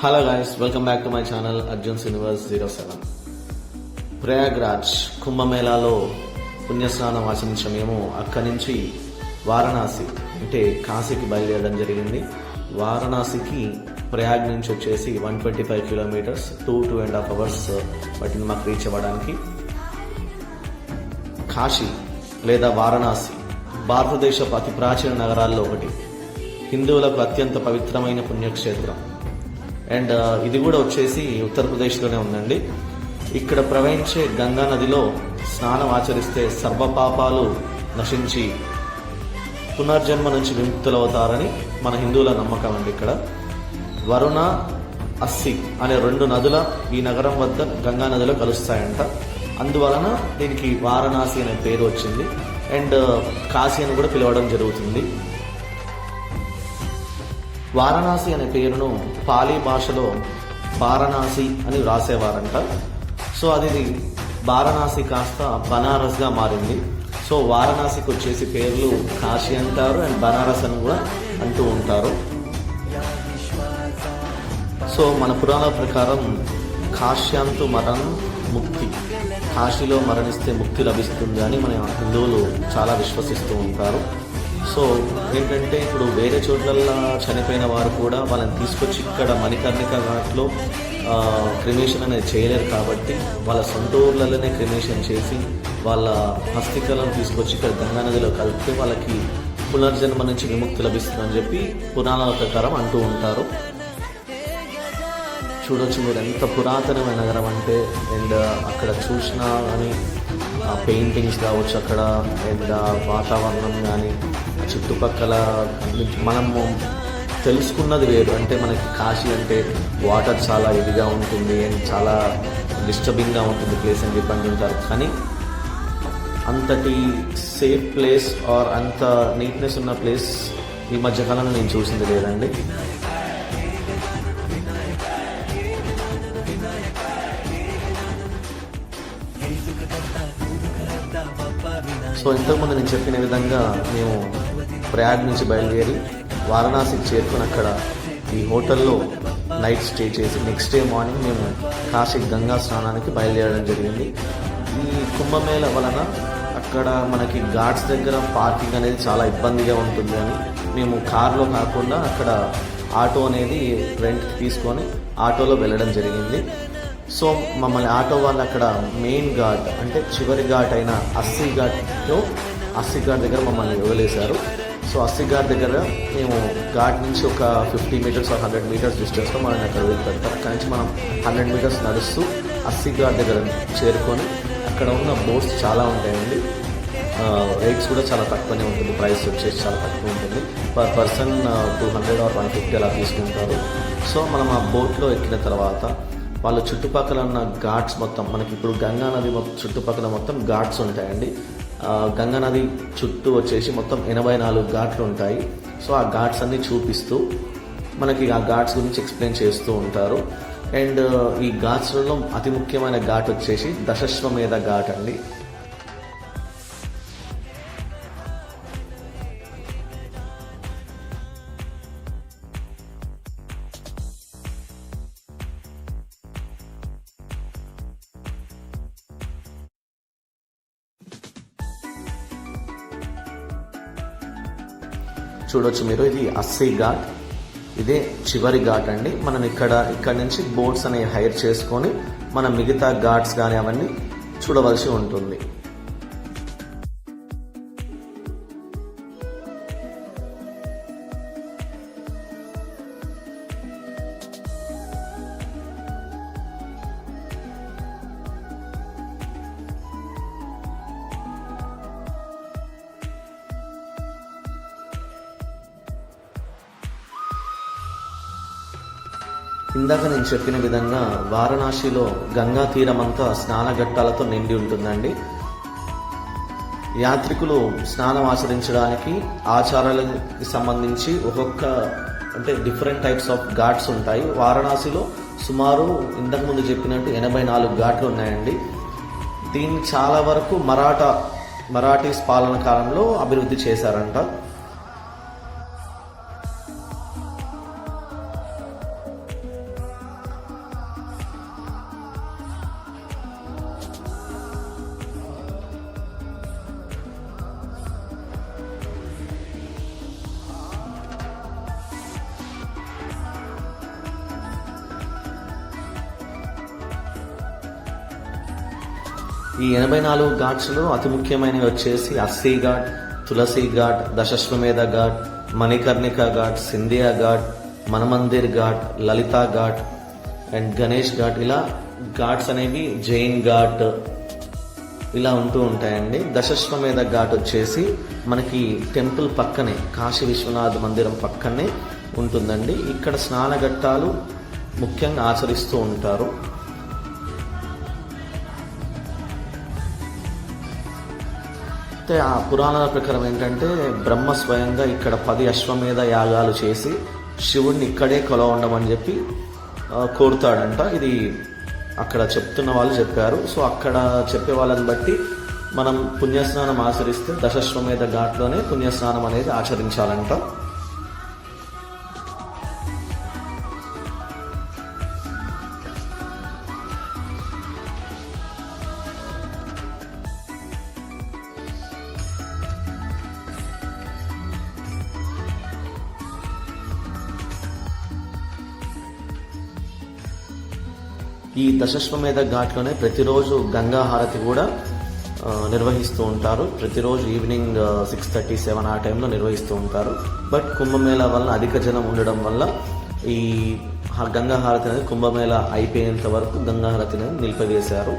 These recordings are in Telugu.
Hello guys, welcome back to my channel Arjun universe 07. Prayagraj కుంభమేళాలో పుణ్యస్నానం ఆచరించిన మేము అక్కడి నుంచి వారణాసి అంటే కాశీకి బయలుదేరడం జరిగింది. వారణాసికి ప్రయాగ్ నుంచి వచ్చేసి 125 కిలోమీటర్స్ 2.5 hours పట్టింది మాకు రీచ్ అవ్వడానికి. కాశీ లేదా వారణాసి భారతదేశపు అతి ప్రాచీన నగరాల్లో ఒకటి. హిందువులకు అత్యంత పవిత్రమైన పుణ్యక్షేత్రం. అండ్ ఇది కూడా వచ్చేసి ఉత్తరప్రదేశ్లోనే ఉందండి. ఇక్కడ ప్రవహించే గంగా నదిలో స్నానం ఆచరిస్తే సర్వపాపాలు నశించి పునర్జన్మ నుంచి విముక్తులవుతారని మన హిందువుల నమ్మకం అండి. ఇక్కడ వరుణ, అస్సి అనే 2 నదుల ఈ నగరం వద్ద గంగా నదిలో కలుస్తాయంట. అందువలన దీనికి వారణాసి అనే పేరు వచ్చింది. అండ్ కాశీ అని కూడా పిలవడం జరుగుతుంది. వారణాసి అనే పేరును పాలీ భాషలో వారణాసి అని వ్రాసేవారంట. సో అది వారణాసి కాస్త బనారస్గా మారింది. సో వారణాసికి వచ్చేసి పేర్లు కాశీ అంటారు అండ్ బనారస్ అని కూడా అంటూ ఉంటారు. సో మన పురాణాల ప్రకారం కాశ్యాంతు మరణం ముక్తి, కాశీలో మరణిస్తే ముక్తి లభిస్తుంది అని మన హిందువులు చాలా విశ్వసిస్తూ ఉంటారు. సో ఏంటంటే ఇప్పుడు వేరే చోట్లల్లో చనిపోయిన వారు కూడా వాళ్ళని తీసుకొచ్చి ఇక్కడ మణికర్ణిక ఘాట్లో క్రిమేషన్ అనేది చేయలేరు కాబట్టి వాళ్ళ సొంత ఊర్లలోనే క్రిమేషన్ చేసి వాళ్ళ అస్థికలను తీసుకొచ్చి ఇక్కడ గంగా నదిలో కలిపితే వాళ్ళకి పునర్జన్మ నుంచి విముక్తి లభిస్తుందని చెప్పి పురాణాల ప్రకారం అంటూ ఉంటారు. చూడొచ్చు మీరు ఎంత పురాతనమైన నగరం అంటే. అండ్ అక్కడ చూసినా కానీ పెయింటింగ్స్ కావచ్చు అక్కడ, అండ్ వాతావరణం కానీ చుట్టుపక్కల మనము తెలుసుకున్నది వేరు. అంటే మనకి కాశీ అంటే వాటర్ చాలా ఇదిగా ఉంటుంది అండ్ చాలా డిస్టర్బింగ్గా ఉంటుంది ప్లేస్ అని చెప్పి అంటుంటారు. కానీ అంతటి సేఫ్ ప్లేస్ ఆర్ అంత నీట్నెస్ ఉన్న ప్లేస్ ఈ మధ్యకాలంలో నేను చూసింది లేదండి. సో ఇంతకుముందు నేను చెప్పిన విధంగా మేము ప్రయాగ్ నుంచి బయలుదేరి వారణాసికి చేరుకుని అక్కడ ఈ హోటల్లో నైట్ స్టే చేసి నెక్స్ట్ డే మార్నింగ్ మేము కాశీ గంగా స్నానానికి బయలుదేరడం జరిగింది. ఈ కుంభమేళ వలన అక్కడ మనకి ఘాట్స్ దగ్గర పార్కింగ్ అనేది చాలా ఇబ్బందిగా ఉంటుంది అని మేము కార్లో కాకుండా అక్కడ ఆటో అనేది రెంట్కి తీసుకొని ఆటోలో వెళ్ళడం జరిగింది. సో మమ్మల్ని ఆటో వాళ్ళు అక్కడ మెయిన్ ఘాట్ అంటే చివరి ఘాట్ అయిన అస్సి ఘాట్ దగ్గర మమ్మల్ని వదిలేశారు. సో అస్సి ఘాట్ దగ్గర మేము ఘాట్ నుంచి ఒక 50 meters or 100 meters డిస్టెన్స్లో మనల్ని అక్కడ వదిలిపెడతారు. అక్కడి నుంచి మనం 100 meters నడుస్తూ అస్సి ఘాట్ దగ్గర చేరుకొని అక్కడ ఉన్న బోట్స్ చాలా ఉంటాయండి. రేట్స్ కూడా చాలా తక్కువనే ఉంటుంది. ప్రైస్ వచ్చేసి చాలా తక్కువ ఉంటుంది. పర్ పర్సన్ 200 or 150 అలా తీసుకుంటారు. సో మనం ఆ బోట్లో ఎక్కిన తర్వాత వాళ్ళ చుట్టుపక్కల ఉన్న ఘాట్స్ మొత్తం మనకి ఇప్పుడు గంగా నది చుట్టుపక్కల మొత్తం ఘాట్స్ ఉంటాయండి. గంగా నది చుట్టూ వచ్చేసి మొత్తం 84 ఘాట్లు ఉంటాయి. సో ఆ ఘాట్స్ అన్ని చూపిస్తూ మనకి ఆ ఘాట్స్ గురించి ఎక్స్ప్లెయిన్ చేస్తూ ఉంటారు. అండ్ ఈ ఘాట్స్లలో అతి ముఖ్యమైన ఘాట్ వచ్చేసి దశాశ్వమేధ ఘాట్ అండి. చూడొచ్చు మీరు, ఇది అస్సి ఘాట్, ఇదే చివరి ఘాట్ అండి. మనం ఇక్కడ నుంచి బోట్స్ అనేవి హైర్ చేసుకొని మనం మిగతా ఘాట్స్ కానీ అవన్నీ చూడవలసి ఉంటుంది. ఇందాక నేను చెప్పిన విధంగా వారణాసిలో గంగా తీరమంతా స్నానఘట్టాలతో నిండి ఉంటుందండి. యాత్రికులు స్నానం ఆచరించడానికి ఆచారాలకు సంబంధించి ఒక్కొక్క అంటే డిఫరెంట్ టైప్స్ ఆఫ్ ఘాట్స్ ఉంటాయి. వారణాసిలో సుమారు ఇంతకుముందు చెప్పినట్టు 84 ఘాట్లు ఉన్నాయండి. దీన్ని చాలా వరకు మరాఠీస్ పాలన కాలంలో అభివృద్ధి చేశారంట. ఈ 84 ఘాట్స్లో అతి ముఖ్యమైనవి వచ్చేసి అస్సీ ఘాట్, తులసి ఘాట్, దశాశ్వమేధ ఘాట్, మణికర్ణిక ఘాట్, సింధియా ఘాట్, మనమందిర్ ఘాట్, లలితా ఘాట్ అండ్ గణేష్ ఘాట్. ఇలా ఘాట్స్ అనేవి జైన్ ఘాట్ ఇలా ఉంటూ ఉంటాయండి. దశాశ్వమేధ ఘాట్ వచ్చేసి మనకి టెంపుల్ పక్కనే, కాశీ విశ్వనాథ్ మందిరం పక్కనే ఉంటుందండి. ఇక్కడ స్నానఘట్టాలు ముఖ్యంగా ఆచరిస్తూ ఉంటారు. అయితే ఆ పురాణాల ప్రకారం ఏంటంటే బ్రహ్మ స్వయంగా ఇక్కడ 10 అశ్వమేధ యాగాలు చేసి శివుడిని ఇక్కడే కొలవండమని చెప్పి కోరుతాడంట. ఇది అక్కడ చెప్తున్న వాళ్ళు చెప్పారు. సో అక్కడ చెప్పే వాళ్ళని బట్టి మనం పుణ్యస్నానం ఆచరిస్తే దశాశ్వమేధ ఘాట్లోనే పుణ్యస్నానం అనేది ఆచరించాలంట. ఈ దశాశ్వమేధ ఘాట్లోనే ప్రతిరోజు గంగా హారతి కూడా నిర్వహిస్తూ ఉంటారు. ప్రతిరోజు ఈవినింగ్ 6:30-7 ఆ టైంలో నిర్వహిస్తూ ఉంటారు. బట్ కుంభమేళా వల్ల అధిక జనం ఉండడం వల్ల ఈ గంగా హారతి అనేది కుంభమేళా అయిపోయేంత వరకు గంగా హారతిని నిలిపివేశారు.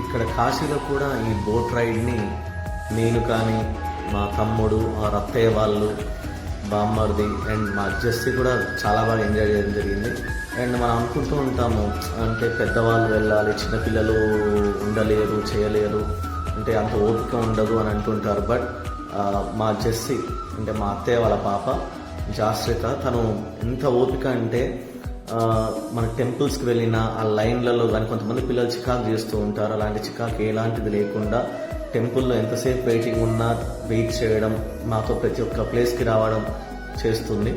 ఇక్కడ కాశీలో కూడా ఈ బోట్ రైడ్ని నేను కానీ, మా తమ్ముడు, మా అత్తయ్య వాళ్ళు, బామ్మర్ది అండ్ మా జస్సి కూడా చాలా బాగా ఎంజాయ్ చేయడం జరిగింది. అండ్ మనం అనుకుంటూ ఉంటాము అంటే పెద్దవాళ్ళు వెళ్ళాలి, చిన్నపిల్లలు ఉండలేరు, చేయలేరు, అంటే అంత ఓపిక ఉండదు అని అంటుంటారు. బట్ మా జస్సి అంటే మా అత్తయ్య వాళ్ళ పాప జాశ్రిత, తను ఎంత ఓపిక అంటే మన టెంపుల్స్కి వెళ్ళిన ఆ లైన్లలో కానీ కొంతమంది పిల్లలు చికాకు చేస్తూ ఉంటారు. అలాంటి చికాకు ఎలాంటిది లేకుండా టెంపుల్లో ఎంతసేపు వెయిటింగ్ ఉన్నా వెయిట్ చేయడం, మాతో ప్రతి ఒక్క ప్లేస్కి రావడం చేస్తుంది.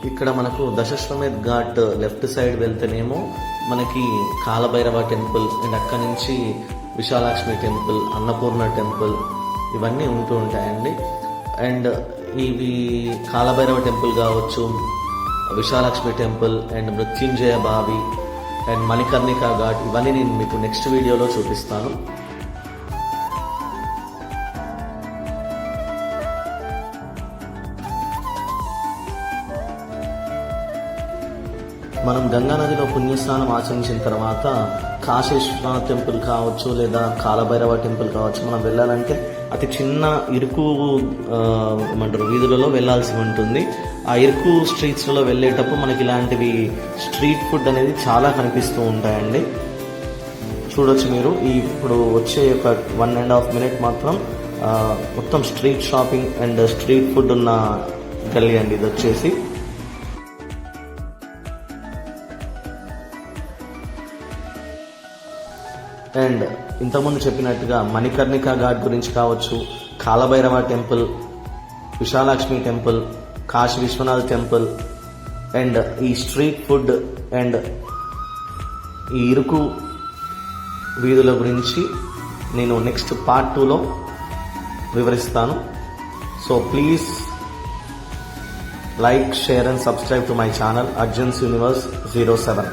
ఇక్కడ మనకు దశశ్వమేధ్ ఘాట్ లెఫ్ట్ సైడ్ వెళ్తేనేమో మనకి కాలభైరవ టెంపుల్ అండ్ అక్కడి నుంచి విశాలాక్ష్మి టెంపుల్, అన్నపూర్ణ టెంపుల్ ఇవన్నీ ఉంటూ ఉంటాయండి. అండ్ ఇవి కాలభైరవ టెంపుల్ కావచ్చు, విశాలాక్ష్మి టెంపుల్ అండ్ మృత్యుంజయ బావి అండ్ మణికర్ణికా ఘాట్ ఇవన్నీ నేను మీకు నెక్స్ట్ వీడియోలో చూపిస్తాను. మనం గంగా నదిలో పుణ్యస్నానం ఆచరించిన తర్వాత కాశీ విశ్వనాథ్ టెంపుల్ కావచ్చు లేదా కాలభైరవ టెంపుల్ కావచ్చు, మనం వెళ్ళాలంటే అతి చిన్న ఇరుకు ఏమంటారు వీధులలో వెళ్ళాల్సి ఉంటుంది. ఆ ఇరుకు స్ట్రీట్స్లలో వెళ్ళేటప్పుడు మనకి ఇలాంటివి స్ట్రీట్ ఫుడ్ అనేది చాలా కనిపిస్తూ ఉంటాయండి. చూడొచ్చు మీరు. ఇప్పుడు వచ్చే ఒక 1.5 minute మాత్రం మొత్తం street shopping and street food ఉన్న గల్లీ అండి ఇది వచ్చేసి. అండ్ ఇంతకుముందు చెప్పినట్టుగా మణికర్ణికా ఘాట్ గురించి కావచ్చు, Kalabhairava temple, Vishalakshi temple, Kashi Vishwanath temple and ఈ స్ట్రీట్ ఫుడ్ అండ్ ఈ ఇరుకు వీధుల గురించి నేను నెక్స్ట్ part 2లో వివరిస్తాను. So please like, share and subscribe to my channel Arjun's Universe 07.